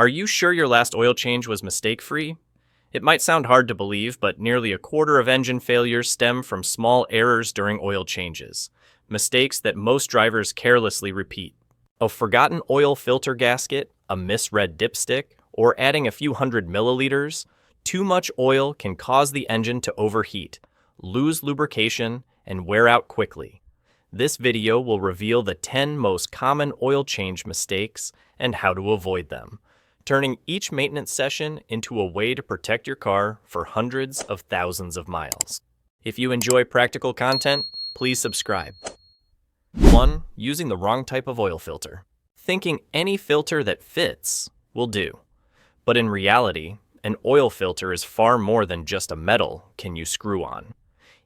Are you sure your last oil change was mistake-free? It might sound hard to believe, but nearly a quarter of engine failures stem from small errors during oil changes, mistakes that most drivers carelessly repeat. A forgotten oil filter gasket, a misread dipstick, or adding a few hundred milliliters, too much oil can cause the engine to overheat, lose lubrication, and wear out quickly. This video will reveal the 10 most common oil change mistakes and how to avoid them, turning each maintenance session into a way to protect your car for hundreds of thousands of miles. If you enjoy practical content, please subscribe. 1. Using the wrong type of oil filter. Thinking any filter that fits will do. But in reality, an oil filter is far more than just a metal can you screw on.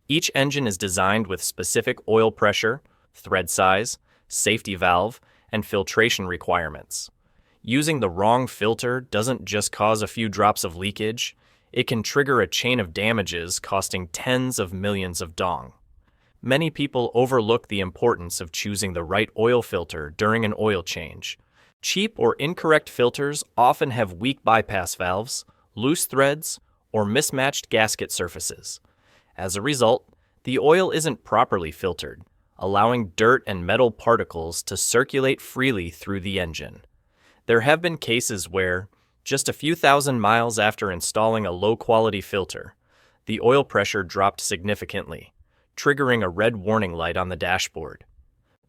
Each engine is designed with specific oil pressure, thread size, safety valve, and filtration requirements. Using the wrong filter doesn't just cause a few drops of leakage, it can trigger a chain of damages costing tens of millions of dong. Many people overlook the importance of choosing the right oil filter during an oil change. Cheap or incorrect filters often have weak bypass valves, loose threads, or mismatched gasket surfaces. As a result, the oil isn't properly filtered, allowing dirt and metal particles to circulate freely through the engine. There have been cases where, just a few thousand miles after installing a low-quality filter, the oil pressure dropped significantly, triggering a red warning light on the dashboard.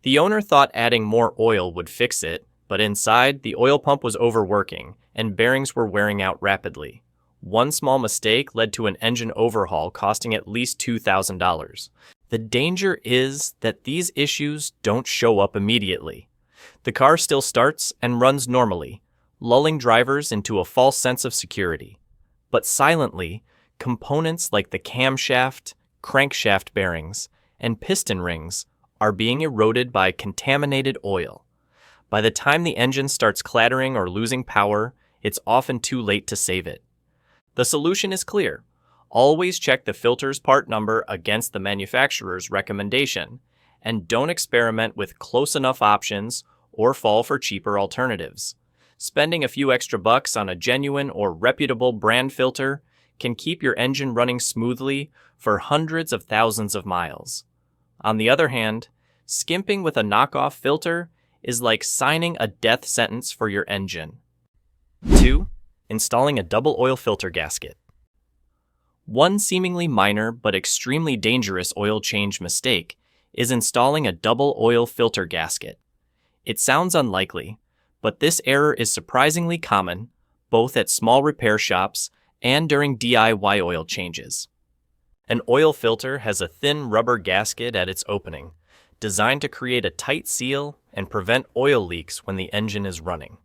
The owner thought adding more oil would fix it, but inside, the oil pump was overworking and bearings were wearing out rapidly. One small mistake led to an engine overhaul costing at least $2,000. The danger is that these issues don't show up immediately. The car still starts and runs normally, lulling drivers into a false sense of security. But silently, components like the camshaft, crankshaft bearings, and piston rings are being eroded by contaminated oil. By the time the engine starts clattering or losing power, it's often too late to save it. The solution is clear. Always check the filter's part number against the manufacturer's recommendation, and don't experiment with close enough options or fall for cheaper alternatives. Spending a few extra bucks on a genuine or reputable brand filter can keep your engine running smoothly for hundreds of thousands of miles. On the other hand, skimping with a knockoff filter is like signing a death sentence for your engine. 2. Installing a double oil filter gasket. One seemingly minor but extremely dangerous oil change mistake is installing a double oil filter gasket. It sounds unlikely, but this error is surprisingly common, both at small repair shops and during DIY oil changes. An oil filter has a thin rubber gasket at its opening, designed to create a tight seal and prevent oil leaks when the engine is running.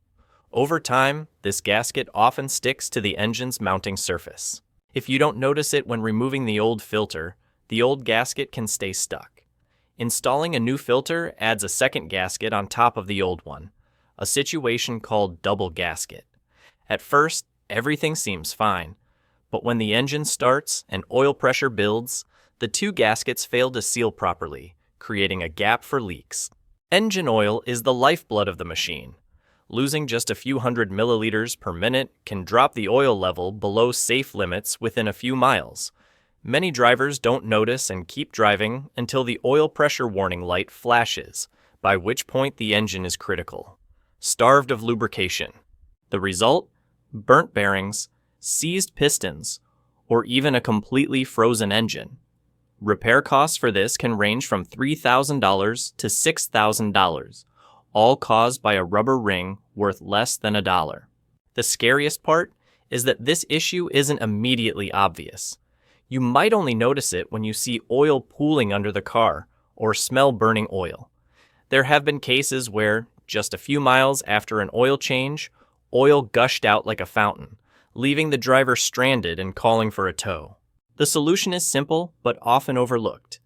Over time, this gasket often sticks to the engine's mounting surface. If you don't notice it when removing the old filter, the old gasket can stay stuck. Installing a new filter adds a second gasket on top of the old one, a situation called double gasket. At first, everything seems fine, but when the engine starts and oil pressure builds, the two gaskets fail to seal properly, creating a gap for leaks. Engine oil is the lifeblood of the machine. Losing just a few hundred milliliters per minute can drop the oil level below safe limits within a few miles. Many drivers don't notice and keep driving until the oil pressure warning light flashes, by which point the engine is critical. Starved of lubrication. The result? Burnt bearings, seized pistons, or even a completely frozen engine. Repair costs for this can range from $3,000 to $6,000, all caused by a rubber ring worth less than $1. The scariest part is that this issue isn't immediately obvious. You might only notice it when you see oil pooling under the car or smell burning oil. There have been cases where, just a few miles after an oil change, oil gushed out like a fountain, leaving the driver stranded and calling for a tow. The solution is simple but often overlooked.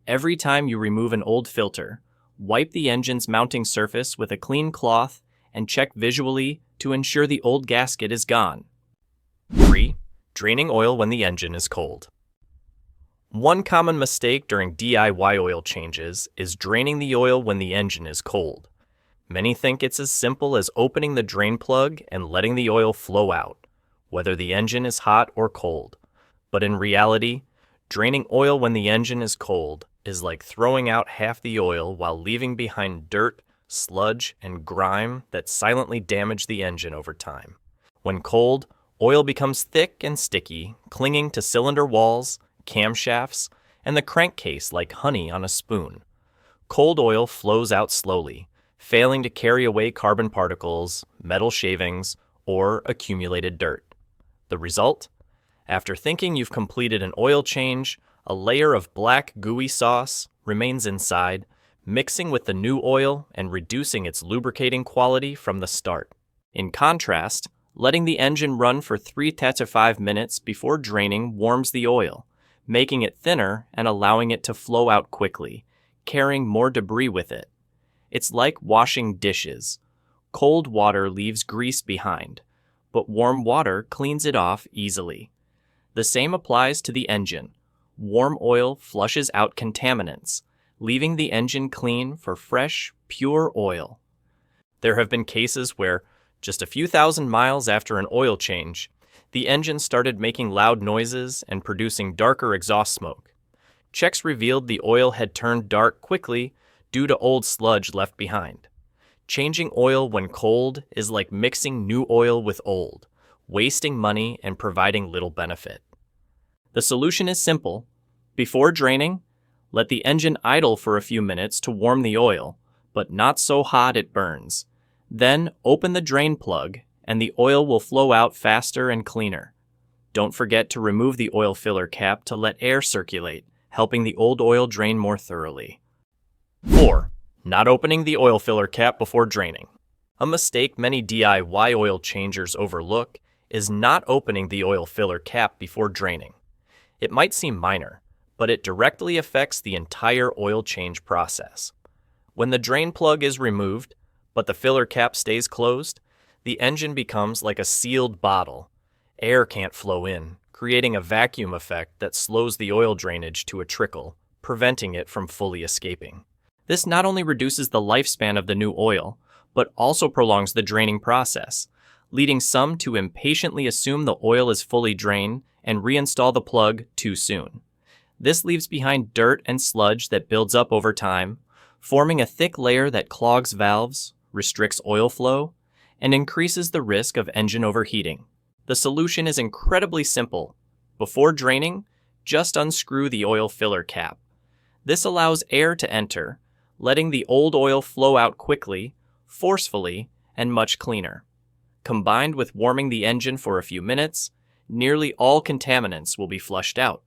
Every time you remove an old filter, wipe the engine's mounting surface with a clean cloth and check visually to ensure the old gasket is gone. 3. Draining oil when the engine is cold. One common mistake during DIY oil changes is draining the oil when the engine is cold. Many think it's as simple as opening the drain plug and letting the oil flow out, whether the engine is hot or cold. But in reality, draining oil when the engine is cold is like throwing out half the oil while leaving behind dirt, sludge, and grime that silently damage the engine over time. When cold, oil becomes thick and sticky, clinging to cylinder walls, camshafts, and the crankcase like honey on a spoon. Cold oil flows out slowly, failing to carry away carbon particles, metal shavings, or accumulated dirt. The result? After thinking you've completed an oil change, a layer of black gooey sauce remains inside, mixing with the new oil and reducing its lubricating quality from the start. In contrast, letting the engine run for 3 to 5 minutes before draining warms the oil, making it thinner and allowing it to flow out quickly, carrying more debris with it. It's like washing dishes. Cold water leaves grease behind, but warm water cleans it off easily. The same applies to the engine. Warm oil flushes out contaminants, leaving the engine clean for fresh, pure oil. There have been cases where, just a few thousand miles after an oil change, the engine started making loud noises and producing darker exhaust smoke. Checks revealed the oil had turned dark quickly due to old sludge left behind. Changing oil when cold is like mixing new oil with old, wasting money and providing little benefit. The solution is simple. Before draining, let the engine idle for a few minutes to warm the oil, but not so hot it burns. Then open the drain plug and the oil will flow out faster and cleaner. Don't forget to remove the oil filler cap to let air circulate, helping the old oil drain more thoroughly. 4. Not opening the oil filler cap before draining. A mistake many DIY oil changers overlook is not opening the oil filler cap before draining. It might seem minor, but it directly affects the entire oil change process. When the drain plug is removed, but the filler cap stays closed, the engine becomes like a sealed bottle. Air can't flow in, creating a vacuum effect that slows the oil drainage to a trickle, preventing it from fully escaping. This not only reduces the lifespan of the new oil, but also prolongs the draining process, leading some to impatiently assume the oil is fully drained and reinstall the plug too soon. This leaves behind dirt and sludge that builds up over time, forming a thick layer that clogs valves, restricts oil flow, and increases the risk of engine overheating. The solution is incredibly simple. Before draining, just unscrew the oil filler cap. This allows air to enter, letting the old oil flow out quickly, forcefully, and much cleaner. Combined with warming the engine for a few minutes, nearly all contaminants will be flushed out.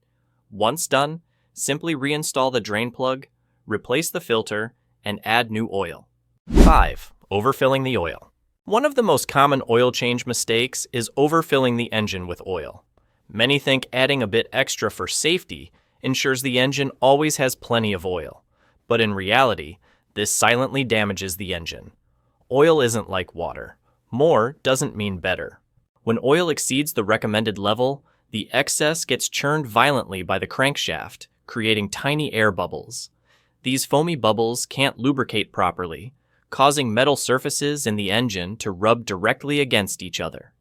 Once done, simply reinstall the drain plug, replace the filter, and add new oil. 5. Overfilling the oil. One of the most common oil change mistakes is overfilling the engine with oil. Many think adding a bit extra for safety ensures the engine always has plenty of oil. But in reality, this silently damages the engine. Oil isn't like water. More doesn't mean better. When oil exceeds the recommended level, the excess gets churned violently by the crankshaft, creating tiny air bubbles. These foamy bubbles can't lubricate properly, causing metal surfaces in the engine to rub directly against each other.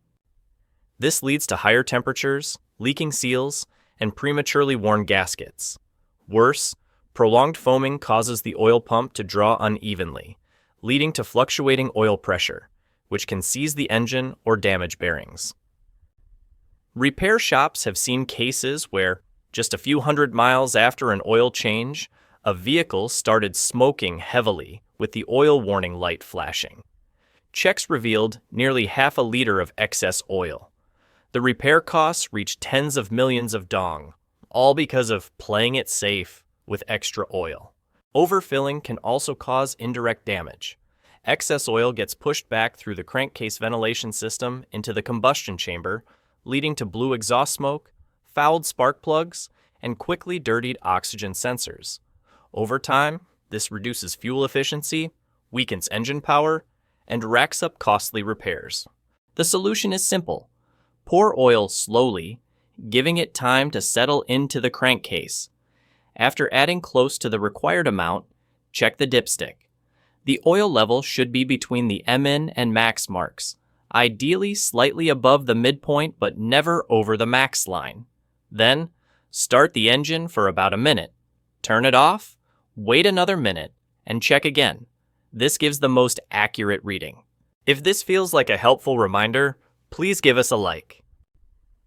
This leads to higher temperatures, leaking seals, and prematurely worn gaskets. Worse, prolonged foaming causes the oil pump to draw unevenly, leading to fluctuating oil pressure, which can seize the engine or damage bearings. Repair shops have seen cases where, just a few hundred miles after an oil change, a vehicle started smoking heavily with the oil warning light flashing. Checks revealed nearly half a liter of excess oil. The repair costs reached tens of millions of dong, all because of playing it safe with extra oil. Overfilling can also cause indirect damage. Excess oil gets pushed back through the crankcase ventilation system into the combustion chamber, leading to blue exhaust smoke, fouled spark plugs, and quickly dirtied oxygen sensors. Over time, this reduces fuel efficiency, weakens engine power, and racks up costly repairs. The solution is simple. Pour oil slowly, giving it time to settle into the crankcase. After adding close to the required amount, check the dipstick. The oil level should be between the min and max marks, ideally slightly above the midpoint but never over the max line. Then, start the engine for about a minute. Turn it off, wait another minute, and check again. This gives the most accurate reading. If this feels like a helpful reminder, please give us a like.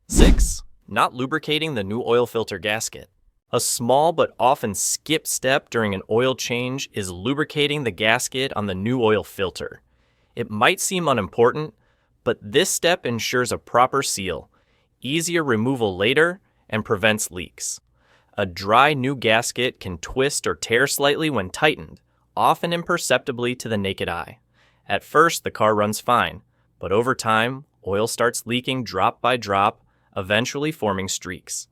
6. Not lubricating the new oil filter gasket. A small but often skipped step during an oil change is lubricating the gasket on the new oil filter. It might seem unimportant, but this step ensures a proper seal, easier removal later, and prevents leaks. A dry new gasket can twist or tear slightly when tightened, often imperceptibly to the naked eye. At first, the car runs fine, but over time, oil starts leaking drop by drop, eventually forming streaks.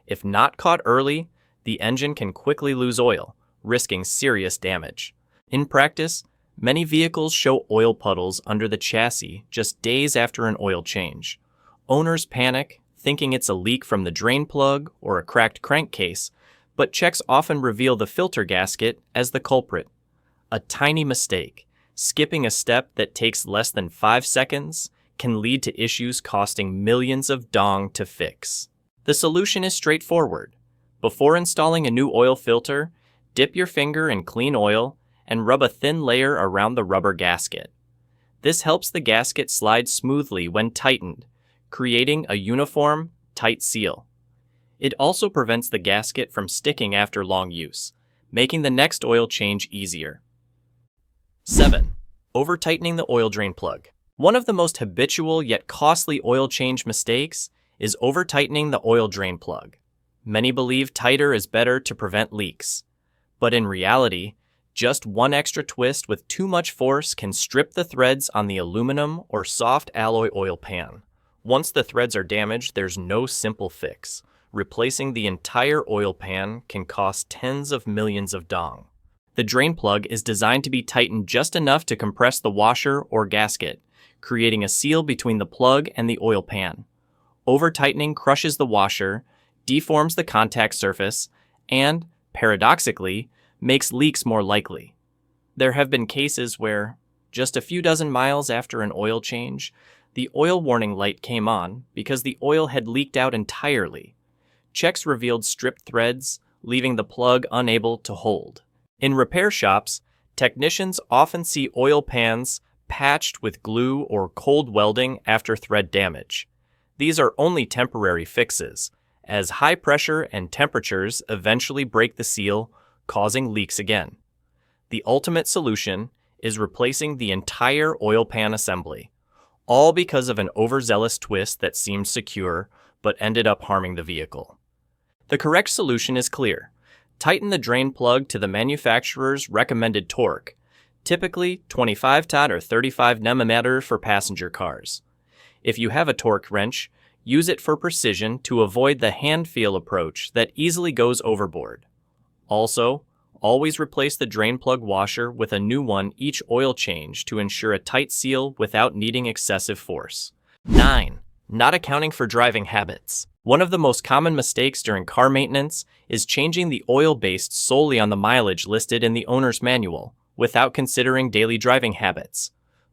If not caught early, the engine can quickly lose oil, risking serious damage. In practice, many vehicles show oil puddles under the chassis just days after an oil change. Owners panic, thinking it's a leak from the drain plug or a cracked crankcase, but checks often reveal the filter gasket as the culprit. A tiny mistake, skipping a step that takes less than 5 seconds, can lead to issues costing millions of dong to fix. The solution is straightforward. Before installing a new oil filter, dip your finger in clean oil and rub a thin layer around the rubber gasket. This helps the gasket slide smoothly when tightened, creating a uniform, tight seal. It also prevents the gasket from sticking after long use, making the next oil change easier. 7. Over-tightening the oil drain plug. One of the most habitual yet costly oil change mistakes is over-tightening the oil drain plug. Many believe tighter is better to prevent leaks, but in reality, just one extra twist with too much force can strip the threads on the aluminum or soft alloy oil pan. Once the threads are damaged, there's no simple fix. Replacing the entire oil pan can cost tens of millions of dong. The drain plug is designed to be tightened just enough to compress the washer or gasket, creating a seal between the plug and the oil pan. Over-tightening crushes the washer, deforms the contact surface, and, paradoxically, makes leaks more likely. There have been cases where, just a few dozen miles after an oil change, the oil warning light came on because the oil had leaked out entirely. Checks revealed stripped threads, leaving the plug unable to hold. In repair shops, technicians often see oil pans patched with glue or cold welding after thread damage. These are only temporary fixes, as high pressure and temperatures eventually break the seal, causing leaks again. The ultimate solution is replacing the entire oil pan assembly, all because of an overzealous twist that seemed secure but ended up harming the vehicle. The correct solution is clear. Tighten the drain plug to the manufacturer's recommended torque, typically 25 Tot or 35 Nm for passenger cars. If you have a torque wrench, use it for precision to avoid the hand-feel approach that easily goes overboard. Also, always replace the drain plug washer with a new one each oil change to ensure a tight seal without needing excessive force. 9. Not accounting for driving habits. One of the most common mistakes during car maintenance is changing the oil based solely on the mileage listed in the owner's manual, without considering daily driving habits.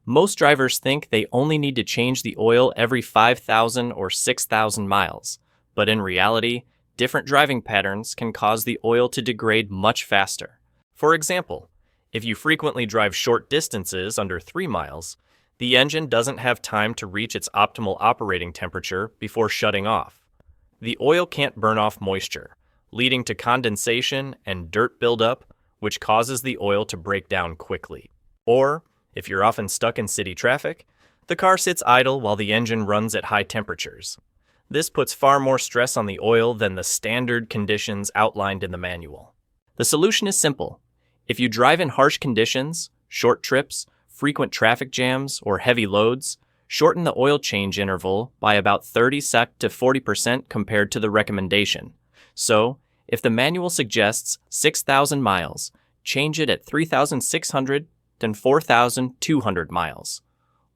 Most drivers think they only need to change the oil every 5,000 or 6,000 miles, but in reality, different driving patterns can cause the oil to degrade much faster. For example, if you frequently drive short distances under 3 miles, the engine doesn't have time to reach its optimal operating temperature before shutting off. The oil can't burn off moisture, leading to condensation and dirt buildup, which causes the oil to break down quickly. Or, if you're often stuck in city traffic, the car sits idle while the engine runs at high temperatures. This puts far more stress on the oil than the standard conditions outlined in the manual. The solution is simple. If you drive in harsh conditions, short trips, frequent traffic jams, or heavy loads, shorten the oil change interval by about 30 sec to 40% compared to the recommendation. So, if the manual suggests 6,000 miles, change it at 3,600 then 4,200 miles.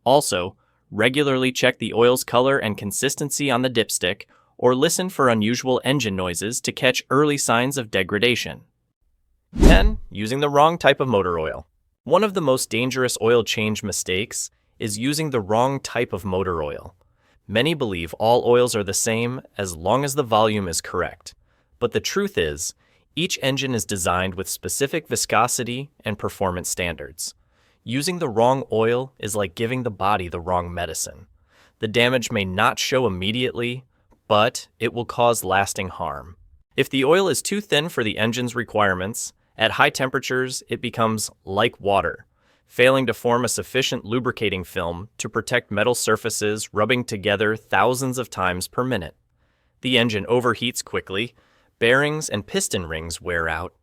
Also, regularly check the oil's color and consistency on the dipstick, or listen for unusual engine noises to catch early signs of degradation. 10. Using the wrong type of motor oil. One of the most dangerous oil change mistakes is using the wrong type of motor oil. Many believe all oils are the same as long as the volume is correct. But the truth is, each engine is designed with specific viscosity and performance standards. Using the wrong oil is like giving the body the wrong medicine. The damage may not show immediately, but it will cause lasting harm. If the oil is too thin for the engine's requirements, at high temperatures it becomes like water, failing to form a sufficient lubricating film to protect metal surfaces rubbing together thousands of times per minute. The engine overheats quickly, bearings and piston rings wear out,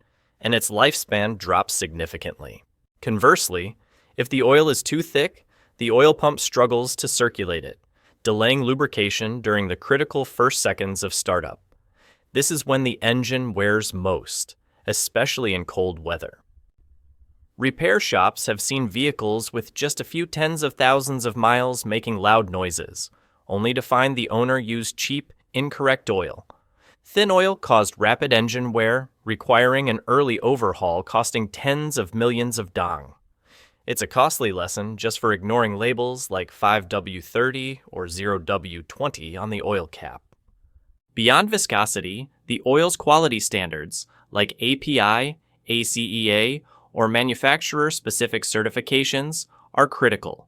and its lifespan drops significantly. Conversely, if the oil is too thick, the oil pump struggles to circulate it, delaying lubrication during the critical first seconds of startup. This is when the engine wears most, especially in cold weather. Repair shops have seen vehicles with just a few tens of thousands of miles making loud noises, only to find the owner used cheap, incorrect oil. Thin oil caused rapid engine wear, requiring an early overhaul costing tens of millions of dong. It's a costly lesson just for ignoring labels like 5W30 or 0W20 on the oil cap. Beyond viscosity, the oil's quality standards, like API, ACEA, or manufacturer-specific certifications, are critical.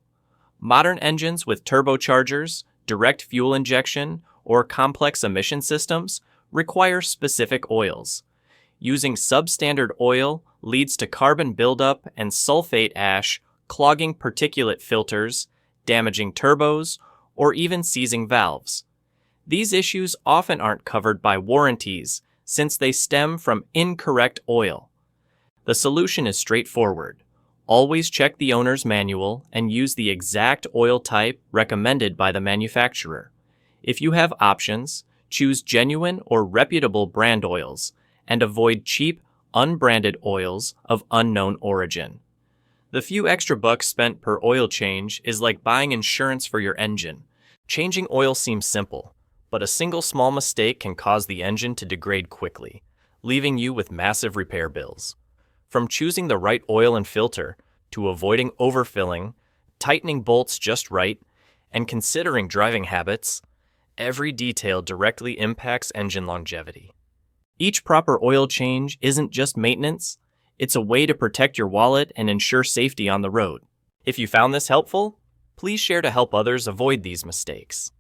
Modern engines with turbochargers, direct fuel injection, or complex emission systems require specific oils. Using substandard oil leads to carbon buildup and sulfate ash clogging particulate filters, damaging turbos, or even seizing valves. These issues often aren't covered by warranties since they stem from incorrect oil. The solution is straightforward. Always check the owner's manual and use the exact oil type recommended by the manufacturer. If you have options, choose genuine or reputable brand oils and avoid cheap, unbranded oils of unknown origin. The few extra bucks spent per oil change is like buying insurance for your engine. Changing oil seems simple, but a single small mistake can cause the engine to degrade quickly, leaving you with massive repair bills. From choosing the right oil and filter, to avoiding overfilling, tightening bolts just right, and considering driving habits, every detail directly impacts engine longevity. Each proper oil change isn't just maintenance, it's a way to protect your wallet and ensure safety on the road. If you found this helpful, please share to help others avoid these mistakes.